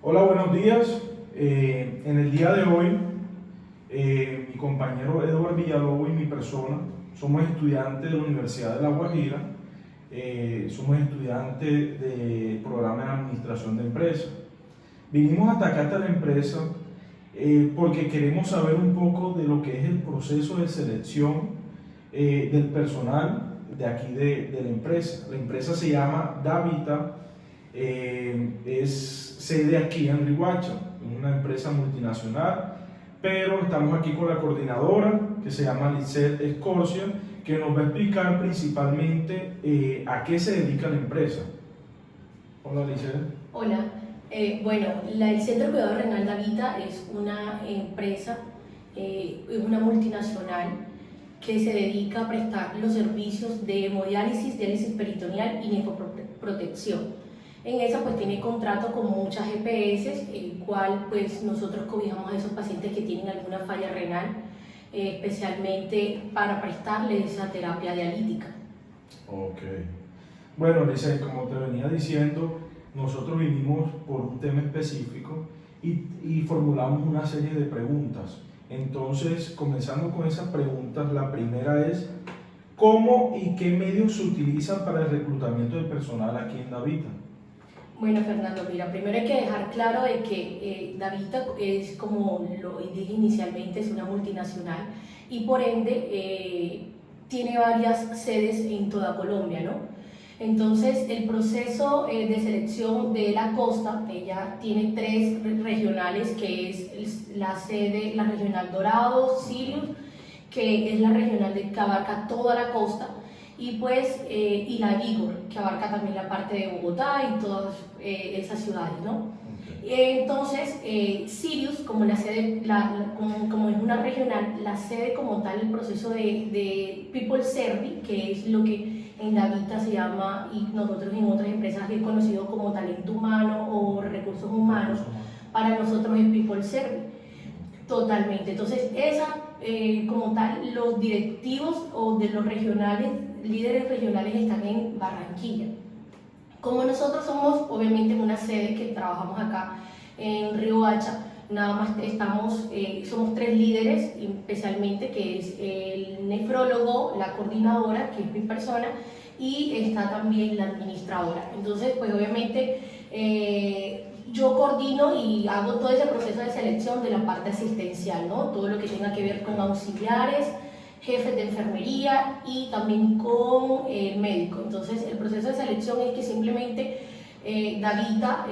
Hola, buenos días. En el día de hoy, mi compañero Eduardo Villalobos y mi persona somos estudiantes de la Universidad de La Guajira, somos estudiantes del programa de Administración de Empresas. Vinimos hasta acá, hasta la empresa, porque queremos saber un poco de lo que es el proceso de selección del personal de aquí de la empresa. La empresa se llama Davita. Es sede aquí en Riohacha, una empresa multinacional, pero estamos aquí con la coordinadora que se llama Lisette Escorcia, que nos va a explicar principalmente a qué se dedica la empresa. Hola, Lisette. Hola, el Centro de Cuidado Renal Davita es una empresa, es una multinacional que se dedica a prestar los servicios de hemodiálisis, diálisis peritoneal y nefroprotección. En esa pues tiene contrato con muchas EPS, el cual pues nosotros cobijamos a esos pacientes que tienen alguna falla renal, especialmente para prestarles esa terapia dialítica. Ok. Bueno, Lisette, como te venía diciendo, nosotros vinimos por un tema específico y formulamos una serie de preguntas. Entonces, comenzando con esas preguntas, la primera es, ¿cómo y qué medios se utilizan para el reclutamiento de personal aquí en Davita? Bueno, Fernando, mira, primero hay que dejar claro de que Davita es, como lo dije inicialmente, es una multinacional y por ende tiene varias sedes en toda Colombia, ¿no? Entonces, el proceso de selección de la costa, ella tiene tres regionales, que es la sede, la regional Dorado, Sirius, que es la regional que abarca toda la costa, y la Vigor, que abarca también la parte de Bogotá y todas esas ciudades, ¿no? Entonces, Sirius, como la sede, como es una regional, la sede como tal, el proceso de People Service, que es lo que en Davita se llama, y nosotros en otras empresas es conocido como talento humano o recursos humanos, para nosotros es People Service, totalmente. Entonces, como tal, los directivos o de los regionales, líderes regionales están en Barranquilla. Como nosotros somos obviamente una sede que trabajamos acá en Riohacha, nada más somos tres líderes, especialmente, que es el nefrólogo, la coordinadora, que es mi persona, y está también la administradora. Entonces, pues obviamente yo coordino y hago todo ese proceso de selección de la parte asistencial, ¿no? Todo lo que tenga que ver con auxiliares, jefes de enfermería y también con el médico. Entonces, el proceso de selección es que simplemente Davita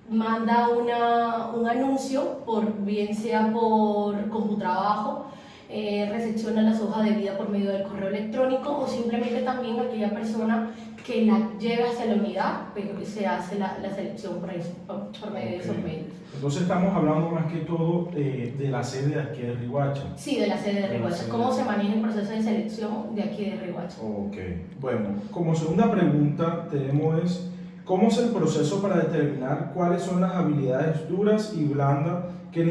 manda un anuncio, bien sea por Computrabajo, recepciona las hojas de vida por medio del correo electrónico, o simplemente también aquella persona que la lleve hacia la unidad, pero se hace la selección por medio de esos medios. Entonces estamos hablando más que todo de la sede de aquí de Riohacha. Sí, de la sede de Riohacha. ¿Cómo se maneja el proceso de selección de aquí de Riohacha? Ok, bueno, como segunda pregunta tenemos ¿cómo es el proceso para determinar cuáles son las habilidades duras y blandas que el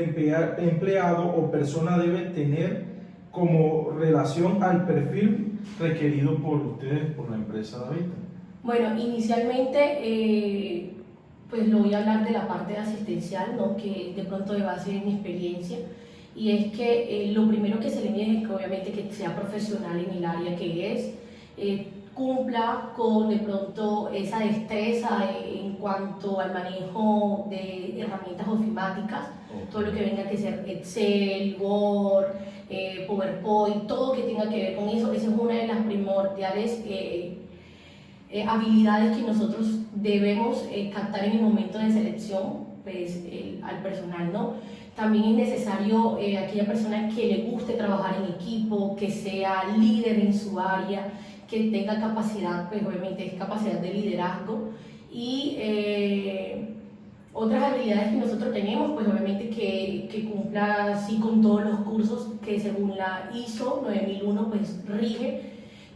empleado o persona debe tener como relación al perfil requerido por ustedes, por la empresa Davita? Bueno, inicialmente, pues lo voy a hablar de la parte asistencial, ¿no? Que de pronto de base de mi experiencia, y es que lo primero que se le mide es que obviamente que sea profesional en el área que es, cumpla con de pronto esa destreza en cuanto al manejo de herramientas ofimáticas, todo lo que venga que ser Excel, Word, PowerPoint, todo que tenga que ver con eso. Esa es una de las primordiales habilidades que nosotros debemos captar en el momento de selección, pues, al personal, ¿no? También es necesario aquella persona que le guste trabajar en equipo, que sea líder en su área, que tenga capacidad, pues obviamente es capacidad de liderazgo, y otras habilidades que nosotros tenemos, pues obviamente que cumpla así con todos los cursos que según la ISO 9001 pues rige,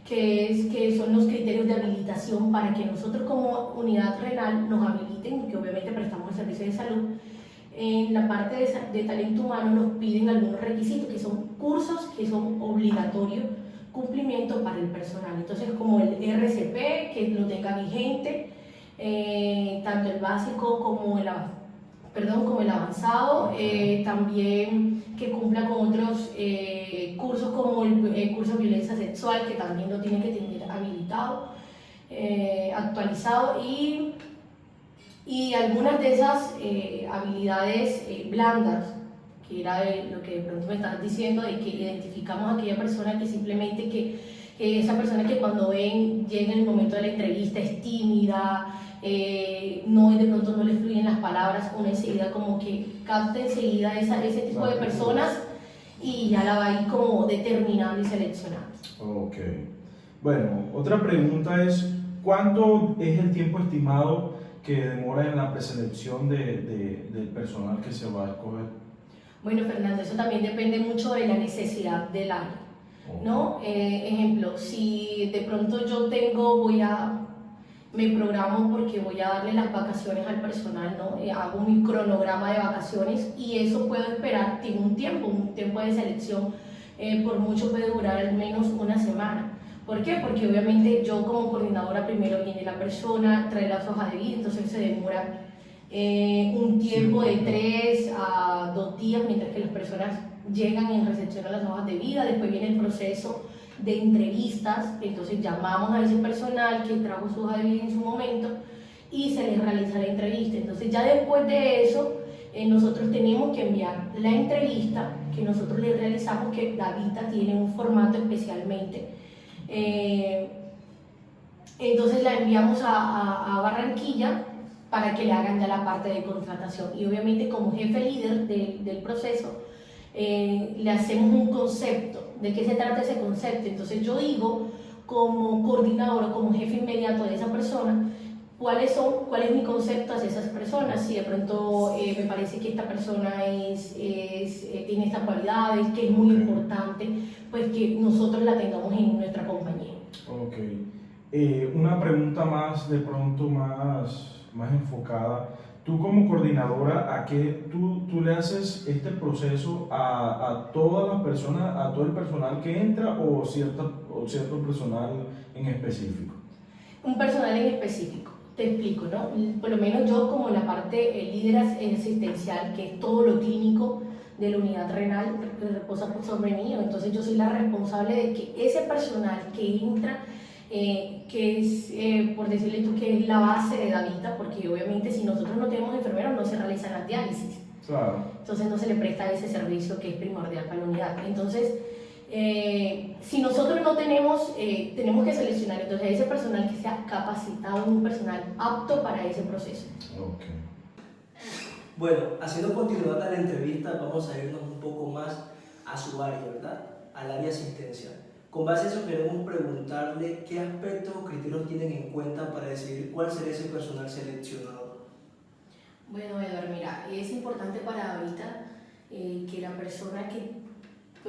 que son los criterios de habilitación para que nosotros como unidad renal nos habiliten, que obviamente prestamos el servicio de salud. En la parte de talento humano nos piden algunos requisitos que son cursos que son obligatorios cumplimiento para el personal. Entonces, como el RCP, que lo tenga vigente, tanto el básico como como el avanzado, también que cumpla con otros cursos como el curso de violencia sexual, que también lo tiene que tener habilitado, actualizado, y algunas de esas habilidades blandas, que era lo que de pronto me estabas diciendo, de que identificamos a aquella persona que simplemente que esa persona que cuando llega en el momento de la entrevista es tímida, no, de pronto no le fluyen las palabras, uno enseguida como que capta enseguida ese tipo de personas y ya la va a ir como determinando y seleccionando. Ok. Bueno, otra pregunta es, ¿cuánto es el tiempo estimado que demora en la preselección del personal que se va a escoger? Bueno, Fernando, eso también depende mucho de la necesidad del área, ¿no? Ejemplo, si de pronto me programo porque voy a darle las vacaciones al personal, ¿no? Hago mi cronograma de vacaciones y eso puedo esperar, tiene un tiempo de selección, por mucho puede durar al menos una semana. ¿Por qué? Porque obviamente yo como coordinadora primero viene la persona, trae las hojas de vida, entonces se demora un tiempo de 3 a 2 días mientras que las personas llegan y recepcionan las hojas de vida. Después viene el proceso de entrevistas, entonces llamamos a ese personal que trajo su hoja de vida en su momento y se les realiza la entrevista. Entonces ya después de eso nosotros tenemos que enviar la entrevista que nosotros les realizamos, que Davita tiene un formato especialmente. Entonces la enviamos a Barranquilla para que le hagan ya la parte de contratación, y obviamente como jefe líder del proceso le hacemos un concepto. ¿De qué se trata ese concepto? Entonces yo digo como coordinador o como jefe inmediato de esa persona cuál es mi concepto hacia esas personas. Si de pronto me parece que esta persona tiene estas cualidades, que es muy importante, pues que nosotros la tengamos en nuestra compañía. Ok. Una pregunta más, de pronto más enfocada. Tú como coordinadora, ¿a qué tú le haces este proceso a todas las personas, a todo el personal que entra o cierto personal en específico? Un personal en específico, te explico, ¿no? Por lo menos yo como la parte líder asistencial, que es todo lo clínico de la unidad renal, que reposa sobre mí, entonces yo soy la responsable de que ese personal que entra, que es, por decirle tú, que es la base de Davita, porque obviamente si nosotros no tenemos enfermeros no se realizan las diálisis. Claro. Entonces no se le presta ese servicio que es primordial para la unidad. Entonces, si nosotros no tenemos que seleccionar entonces ese personal que sea capacitado, un personal apto para ese proceso. Okay. Bueno, haciendo continuidad a la entrevista, vamos a irnos un poco más a su área, ¿verdad? Al área asistencial. Con base a eso queremos preguntarle qué aspectos o criterios tienen en cuenta para decidir cuál será ese personal seleccionado. Bueno, Eduardo, mira, es importante para Davita que la persona que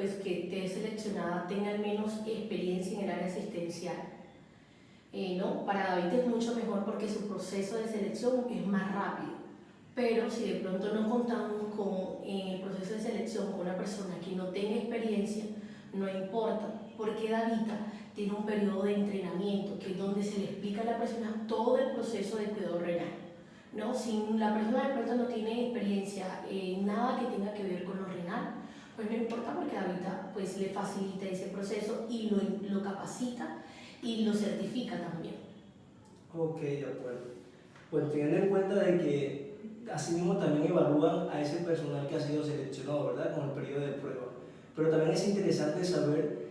esté seleccionada tenga al menos experiencia en el área asistencial. ¿No? Para Davita es mucho mejor porque su proceso de selección es más rápido. Pero si de pronto no contamos con el proceso de selección con una persona que no tenga experiencia, no importa, porque Davita tiene un periodo de entrenamiento, que es donde se le explica a la persona todo el proceso de cuidado renal, ¿no? Si la persona de pronto no tiene experiencia en nada que tenga que ver con lo renal, pues no importa, porque Davita pues le facilita ese proceso y lo capacita y lo certifica también. Ok, de acuerdo. Pues teniendo en cuenta de que asimismo también evalúan a ese personal que ha sido seleccionado, ¿verdad? Con el periodo de prueba. Pero también es interesante saber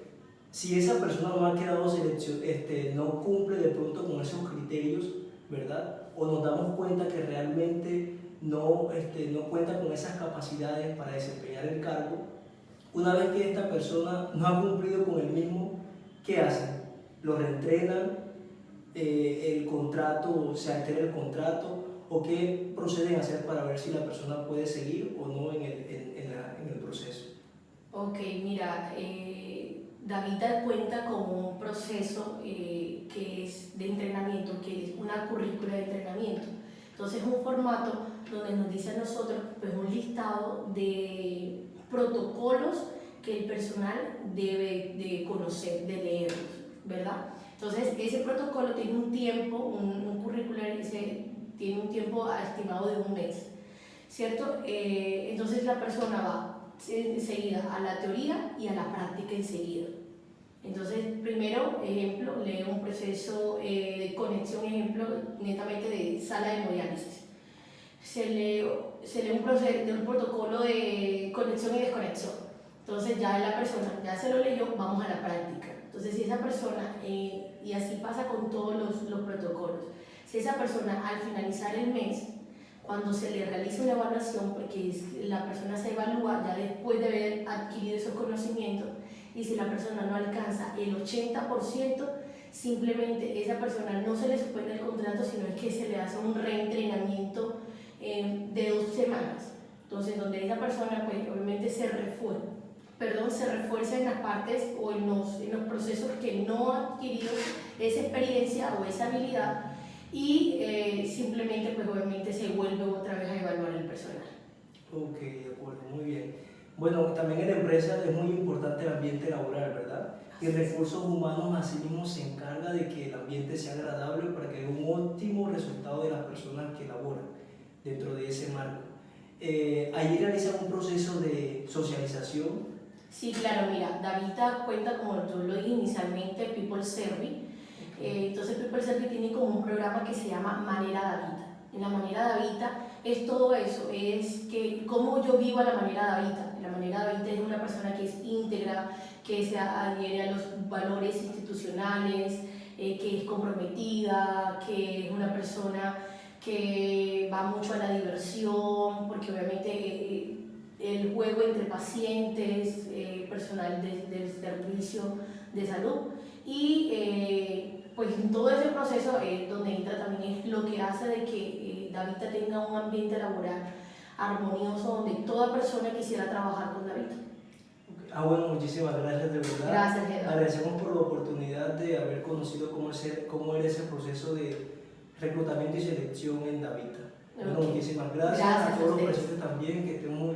si esa persona no ha quedado no cumple de pronto con esos criterios, ¿verdad? O nos damos cuenta que realmente no cuenta con esas capacidades para desempeñar el cargo. Una vez que esta persona no ha cumplido con el mismo, ¿qué hacen? ¿Lo reentrenan? ¿El contrato, se altera el contrato? ¿O qué proceden a hacer para ver si la persona puede seguir o no en el proceso? Ok, mira, Davita cuenta con un proceso que es de entrenamiento, que es una currícula de entrenamiento. Entonces es un formato donde nos dice a nosotros pues, un listado de protocolos que el personal debe de conocer, de leerlos, ¿verdad? Entonces ese protocolo tiene un tiempo, un currículo de tiene un tiempo estimado de un mes, ¿cierto? Entonces la persona va enseguida a la teoría y a la práctica enseguida. Entonces, primero, ejemplo, lee un proceso de conexión, ejemplo, netamente de sala de hemodiálisis. Se lee un protocolo de conexión y desconexión. Entonces, ya la persona ya se lo leyó, vamos a la práctica. Entonces, si esa persona, y así pasa con todos los protocolos, si esa persona al finalizar el mes, cuando se le realiza una evaluación, porque la persona se evalúa ya después de haber adquirido esos conocimientos, y si la persona no alcanza el 80%, simplemente esa persona no se le suspende el contrato, sino es que se le hace un reentrenamiento de 2 semanas. Entonces, donde esa persona, pues obviamente se refuerza en las partes o en los procesos que no ha adquirido esa experiencia o esa habilidad, y simplemente, pues obviamente se vuelve otra vez a evaluar el personal. Ok, de acuerdo, muy bien. Bueno, también en la empresa es muy importante el ambiente laboral, ¿verdad? Y Recursos Humanos asimismo se encarga de que el ambiente sea agradable para que haya un óptimo resultado de las personas que laboran dentro de ese marco. Allí realizan un proceso de socialización. Sí, claro, mira, Davita cuenta, como yo lo dije inicialmente, People Service. Entonces People Service tiene como un programa que se llama Manera Davita. En la Manera Davita es todo eso, es que cómo yo vivo a la Manera Davita. La Manera Davita es una persona que es íntegra, que se adhiere a los valores institucionales, que es comprometida, que es una persona que va mucho a la diversión, porque obviamente el juego entre pacientes, personal del servicio de salud, y pues en todo ese proceso donde entra también es lo que hace de que Davita tenga un ambiente laboral armonioso, donde toda persona quisiera trabajar con Davita. Bueno, muchísimas gracias, de verdad. Gracias, Eduardo. Agradecemos por la oportunidad de haber conocido cómo era ese proceso de reclutamiento y selección en Davita. Bueno, Okay. muchísimas gracias, Gracias a todos a los ustedes. presentes también, que estén muy